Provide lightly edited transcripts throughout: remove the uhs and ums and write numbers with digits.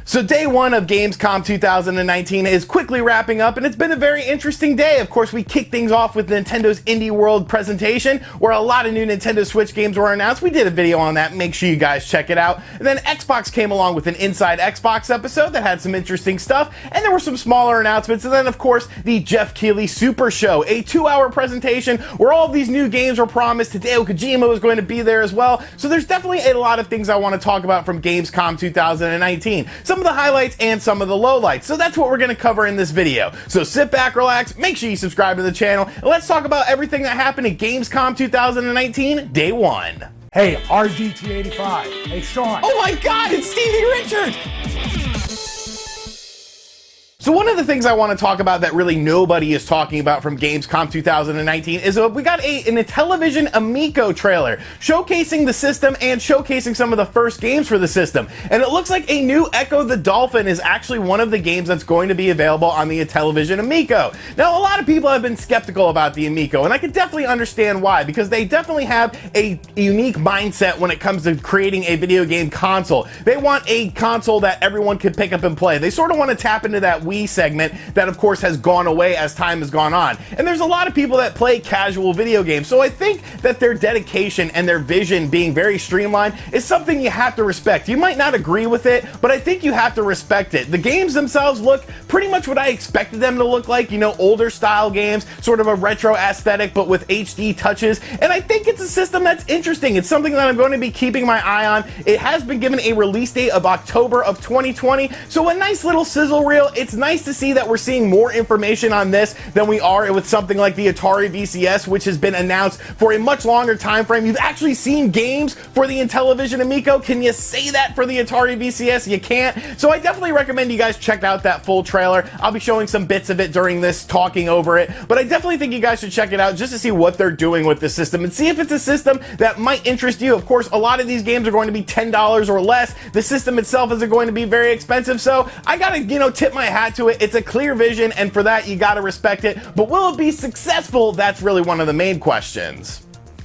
So day one of Gamescom 2019 is quickly wrapping up, and it's been a very interesting day. Of course, we kicked things off with Nintendo's Indie World presentation, where a lot of new Nintendo Switch games were announced. We did a video on that, make sure you guys check it out. And then Xbox came along with an Inside Xbox episode that had some interesting stuff, and there were some smaller announcements. And then, of course, the Jeff Keighley Super Show, a 2-hour presentation where all of these new games were promised. Hideo Kojima was going to be there as well. So there's definitely a lot of things I want to talk about from Gamescom 2019. Some of the highlights and some of the lowlights. So that's what we're going to cover in this video. So sit back, relax, make sure you subscribe to the channel, and let's talk about everything that happened at Gamescom 2019, day one. Hey, RGT85. Hey, Sean. Oh my God, it's Stevie Richards! So one of the things I want to talk about that really nobody is talking about from Gamescom 2019 is we got an Intellivision Amico trailer showcasing the system and showcasing some of the first games for the system. And it looks like a new Echo the Dolphin is actually one of the games that's going to be available on the Intellivision Amico. Now, a lot of people have been skeptical about the Amico, and I can definitely understand why, because they definitely have a unique mindset when it comes to creating a video game console. They want a console that everyone can pick up and play. They sort of want to tap into that Wii segment that of course has gone away as time has gone on. And there's a lot of people that play casual video games. So I think that their dedication and their vision being very streamlined is something you have to respect. You might not agree with it, but I think you have to respect it. The games themselves look pretty much what I expected them to look like, you know, older style games, sort of a retro aesthetic, but with HD touches. And I think it's a system that's interesting. It's something that I'm going to be keeping my eye on. It has been given a release date of October of 2020. So a nice little sizzle reel. It's nice to see that we're seeing more information on this than we are with something like the Atari VCS, which has been announced for a much longer time frame. You've actually seen games for the Intellivision Amico. Can you say that for the Atari VCS? You can't. So I definitely recommend you guys check out that full trailer. I'll be showing some bits of it during this, talking over it, but I definitely think you guys should check it out just to see what they're doing with the system and see if it's a system that might interest you. Of course, a lot of these games are going to be $10 or less. The system itself isn't going to be very expensive, so I gotta, tip my hat to it. It's a clear vision, and for that you gotta respect it, but will it be successful? That's really one of the main questions.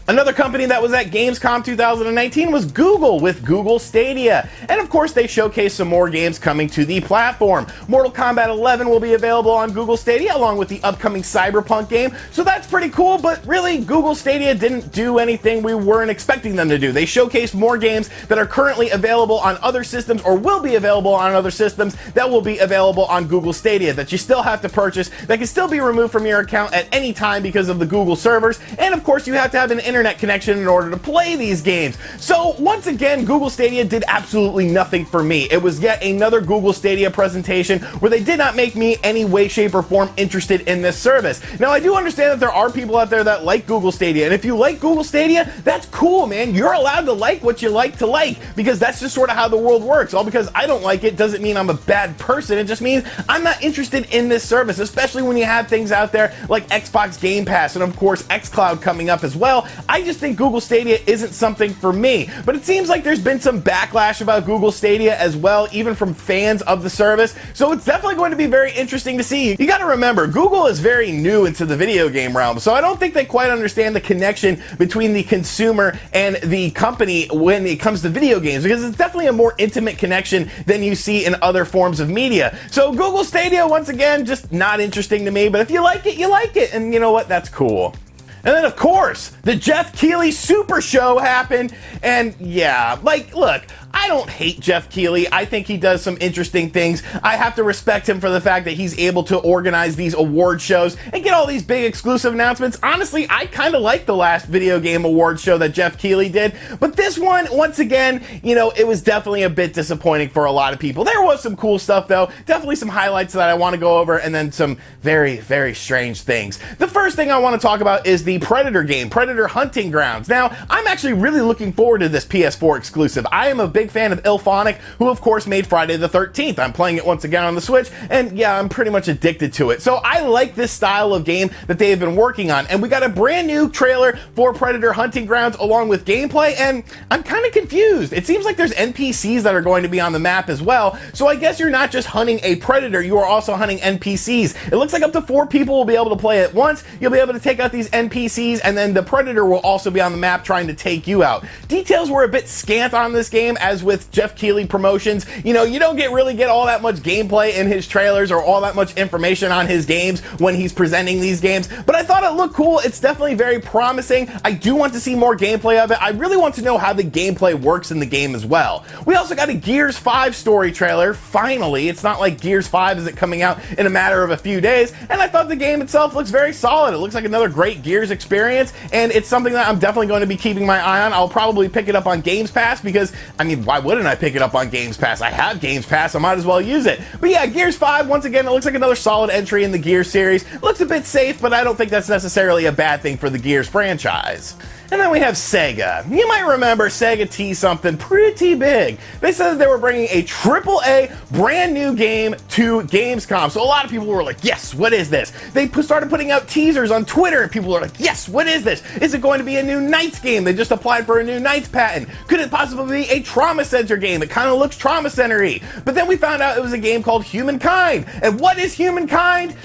Another company that was at Gamescom 2019 was Google with Google Stadia. And of course, they showcased some more games coming to the platform. Mortal Kombat 11 will be available on Google Stadia along with the upcoming Cyberpunk game. So that's pretty cool, but really, Google Stadia didn't do anything we weren't expecting them to do. They showcased more games that are currently available on other systems or will be available on other systems that will be available on Google Stadia that you still have to purchase, that can still be removed from your account at any time because of the Google servers. And of course, you have to have an internet connection in order to play these games. So once again, Google Stadia did absolutely nothing for me. It was yet another Google Stadia presentation where they did not make me any way, shape, or form interested in this service. Now, I do understand that there are people out there that like Google Stadia, and if you like Google Stadia, that's cool, man. You're allowed to like what you like to like, because that's just sort of how the world works. All because I don't like it doesn't mean I'm a bad person. It just means I'm not interested in this service, especially when you have things out there like Xbox Game Pass and of course xCloud coming up as well. I just think Google Stadia isn't something for me. But it seems like there's been some backlash about Google Stadia as well, even from fans of the service. So it's definitely going to be very interesting to see. You gotta remember, Google is very new into the video game realm, so I don't think they quite understand the connection between the consumer and the company when it comes to video games, because it's definitely a more intimate connection than you see in other forms of media. So Google Stadia, once again, just not interesting to me, but if you like it, you like it, and you know what, that's cool. And then, of course, the Jeff Keighley Super Show happened, and yeah, look, I don't hate Jeff Keighley. I think he does some interesting things. I have to respect him for the fact that he's able to organize these award shows and get all these big exclusive announcements. Honestly, I kind of like the last video game award show that Jeff Keighley did, but this one, once again, it was definitely a bit disappointing for a lot of people. There was some cool stuff, though. Definitely some highlights that I want to go over, and then some very, very strange things. The first thing I want to talk about is the Predator game, Predator Hunting Grounds. Now, I'm actually really looking forward to this PS4 exclusive. I am a big fan of Ilphonic, who of course made Friday the 13th. I'm playing it once again on the Switch, and yeah, I'm pretty much addicted to it. So I like this style of game that they have been working on, and we got a brand new trailer for Predator Hunting Grounds along with gameplay, and I'm kind of confused. It seems like there's NPCs that are going to be on the map as well, so I guess you're not just hunting a predator, you are also hunting NPCs. It looks like up to 4 people will be able to play at once. You'll be able to take out these NPCs, and then the predator will also be on the map trying to take you out. Details were a bit scant on this game, as with Jeff Keighley promotions, you know, you don't really get all that much gameplay in his trailers or all that much information on his games when he's presenting these games, but I thought it looked cool. It's definitely very promising. I do want to see more gameplay of it. I really want to know how the gameplay works in the game as well. We also got a Gears 5 story trailer, finally. It's not like Gears 5 isn't coming out in a matter of a few days, and I thought the game itself looks very solid. It looks like another great Gears experience, and it's something that I'm definitely going to be keeping my eye on. I'll probably pick it up on Games Pass because, I mean, why wouldn't I pick it up on Games Pass? I have Games Pass, I might as well use it. But yeah, Gears 5, once again, it looks like another solid entry in the Gears series. It looks a bit safe, but I don't think that's necessarily a bad thing for the Gears franchise. And then we have Sega. You might remember Sega teased something pretty big. They said that they were bringing a AAA brand new game to Gamescom. So a lot of people were like, yes, what is this? They started putting out teasers on Twitter and people were like, yes, what is this? Is it going to be a new Knights game? They just applied for a new Knights patent. Could it possibly be a Trauma Center game? It kind of looks Trauma Center-y. But then we found out it was a game called Humankind. And what is Humankind?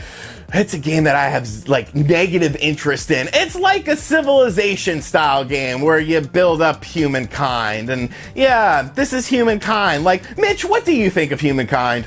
It's a game that I have like negative interest in. It's like a Civilization style game where you build up humankind. And yeah, this is Humankind. Like, Mitch, what do you think of Humankind?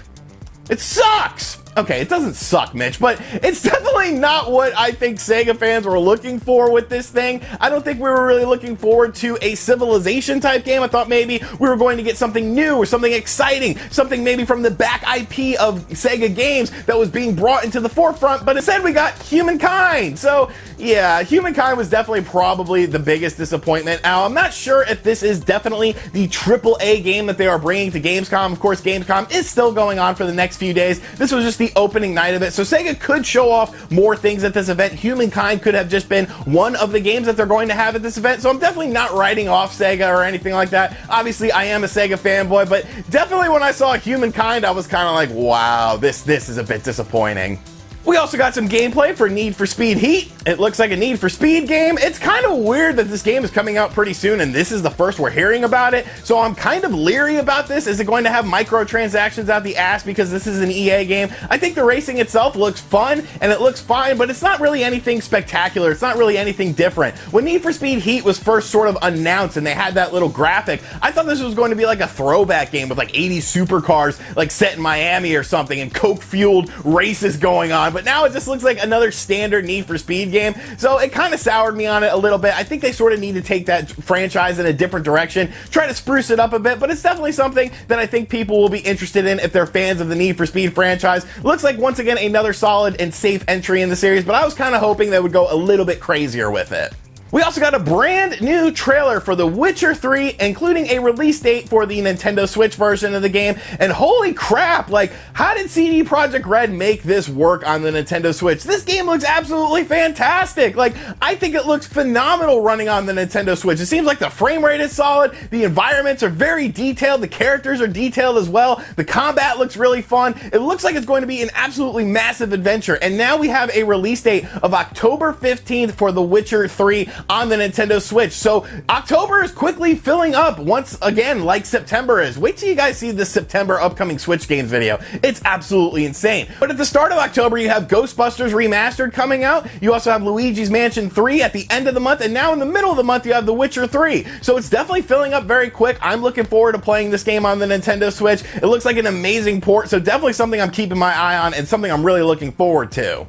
It sucks! Okay, it doesn't suck, Mitch, but it's definitely not what I think Sega fans were looking for with this thing. I don't think we were really looking forward to a Civilization type game. I thought maybe we were going to get something new or something exciting, something maybe from the back IP of Sega games that was being brought into the forefront, but instead we got Humankind. So yeah, Humankind was definitely probably the biggest disappointment. Now, I'm not sure if this is definitely the AAA game that they are bringing to Gamescom. Of course, Gamescom is still going on for the next few days. This was just the opening night of it, so Sega could show off more things at this event. Humankind could have just been one of the games that they're going to have at this event, so I'm definitely not writing off Sega or anything like that. Obviously, I am a Sega fanboy, but definitely when I saw Humankind, I was kind of like, wow, this is a bit disappointing. We also got some gameplay for Need for Speed Heat. It looks like a Need for Speed game. It's kind of weird that this game is coming out pretty soon and this is the first we're hearing about it, so I'm kind of leery about this. Is it going to have microtransactions out the ass because this is an EA game? I think the racing itself looks fun and it looks fine, but it's not really anything spectacular. It's not really anything different. When Need for Speed Heat was first sort of announced and they had that little graphic, I thought this was going to be like a throwback game with like 80 supercars like set in Miami or something and coke-fueled races going on. But now it just looks like another standard Need for Speed game, so it kind of soured me on it a little bit. I think they sort of need to take that franchise in a different direction, try to spruce it up a bit, but it's definitely something that I think people will be interested in if they're fans of the Need for Speed franchise. Looks like, once again, another solid and safe entry in the series, but I was kind of hoping they would go a little bit crazier with it. We also got a brand new trailer for The Witcher 3, including a release date for the Nintendo Switch version of the game. And holy crap, like, how did CD Projekt Red make this work on the Nintendo Switch? This game looks absolutely fantastic. Like, I think it looks phenomenal running on the Nintendo Switch. It seems like the frame rate is solid, the environments are very detailed, the characters are detailed as well, the combat looks really fun. It looks like it's going to be an absolutely massive adventure. And now we have a release date of October 15th for The Witcher 3 on the Nintendo Switch. So October is quickly filling up once again, like September is. Wait till you guys see this September upcoming Switch games video. It's absolutely insane. But at the start of October, you have Ghostbusters Remastered coming out. You also have Luigi's Mansion 3 at the end of the month. And now in the middle of the month, you have The Witcher 3. So it's definitely filling up very quick. I'm looking forward to playing this game on the Nintendo Switch. It looks like an amazing port. So definitely something I'm keeping my eye on and something I'm really looking forward to.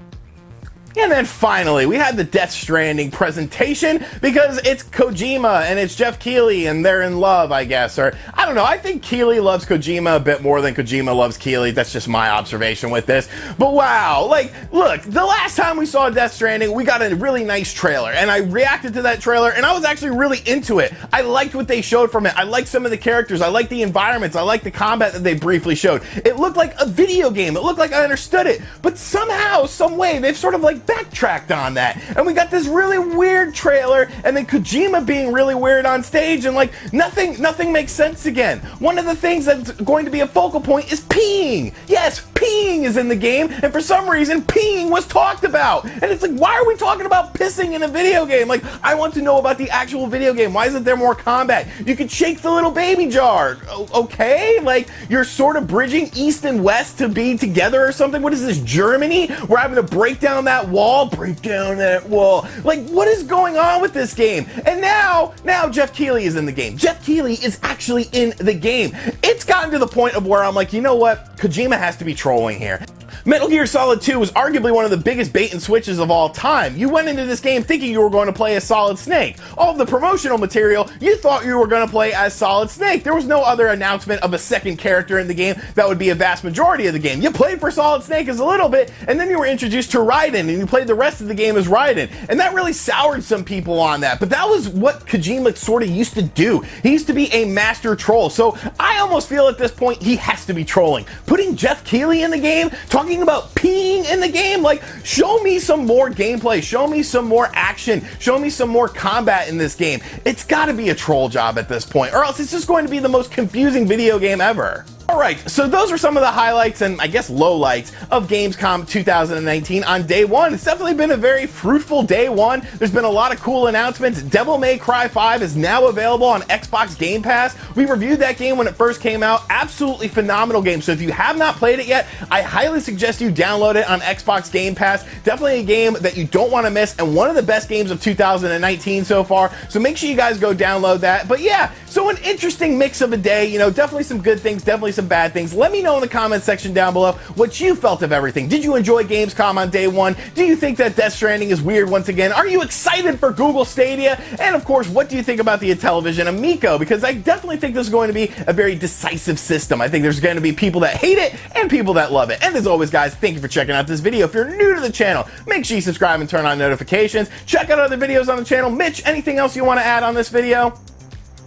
And then finally, we had the Death Stranding presentation because it's Kojima and it's Jeff Keighley and they're in love, I guess. Or, I don't know, I think Keighley loves Kojima a bit more than Kojima loves Keighley. That's just my observation with this. But wow, like, look, the last time we saw Death Stranding, we got a really nice trailer. And I reacted to that trailer and I was actually really into it. I liked what they showed from it. I liked some of the characters. I liked the environments. I liked the combat that they briefly showed. It looked like a video game. It looked like I understood it. But somehow, some way, they've sort of like backtracked on that, and we got this really weird trailer, and then Kojima being really weird on stage, and like nothing makes sense again. One of the things that's going to be a focal point is PEEING. Yes, PEEING is in the game, and for some reason, PEEING was talked about. And it's like, why are we talking about pissing in a video game? Like, I want to know about the actual video game. Why isn't there more combat? You could shake the little baby jar. Okay? Like, you're sort of bridging East and West to be together or something? What is this, Germany? We're having to break down that wall? Break down that wall. Like, what is going on with this game? And now Jeff Keighley is in the game. Jeff Keighley is actually in the game. It's gotten to the point of where I'm like, you know what? Kojima has to be trolling here. Metal Gear Solid 2 was arguably one of the biggest bait and switches of all time. You went into this game thinking you were going to play as Solid Snake. All of the promotional material, you thought you were going to play as Solid Snake. There was no other announcement of a second character in the game that would be a vast majority of the game. You played for Solid Snake as a little bit, and then you were introduced to Raiden, and you played the rest of the game as Raiden. And that really soured some people on that. But that was what Kojima sort of used to do. He used to be a master troll. So I almost feel at this point he has to be trolling. Putting Jeff Keighley in the game, talking about peeing in the game, like, show me some more gameplay, show me some more action, show me some more combat in this game. It's gotta be a troll job at this point, or else it's just going to be the most confusing video game ever. Alright, so those are some of the highlights and I guess lowlights of Gamescom 2019 on day one. It's definitely been a very fruitful day one. There's been a lot of cool announcements. Devil May Cry 5 is now available on Xbox Game Pass. We reviewed that game when it first came out. Absolutely phenomenal game. So if you have not played it yet, I highly suggest you download it on Xbox Game Pass. Definitely a game that you don't want to miss and one of the best games of 2019 so far. So make sure you guys go download that. But yeah, so an interesting mix of a day. You know, definitely some good things, definitely some bad things. Let me know in the comment section down below what you felt of everything. Did you enjoy Gamescom on day one? Do you think that Death Stranding is weird once again? Are you excited for Google Stadia? And of course, what do you think about the Intellivision Amico? Because I definitely think this is going to be a very decisive system. I think there's going to be people that hate it and people that love it. And as always, guys, thank you for checking out this video. If you're new to the channel, make sure you subscribe and turn on notifications. Check out other videos on the channel. Mitch, anything else you want to add on this video?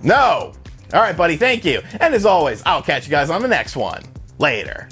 No. All right, buddy, thank you. And as always, I'll catch you guys on the next one. Later.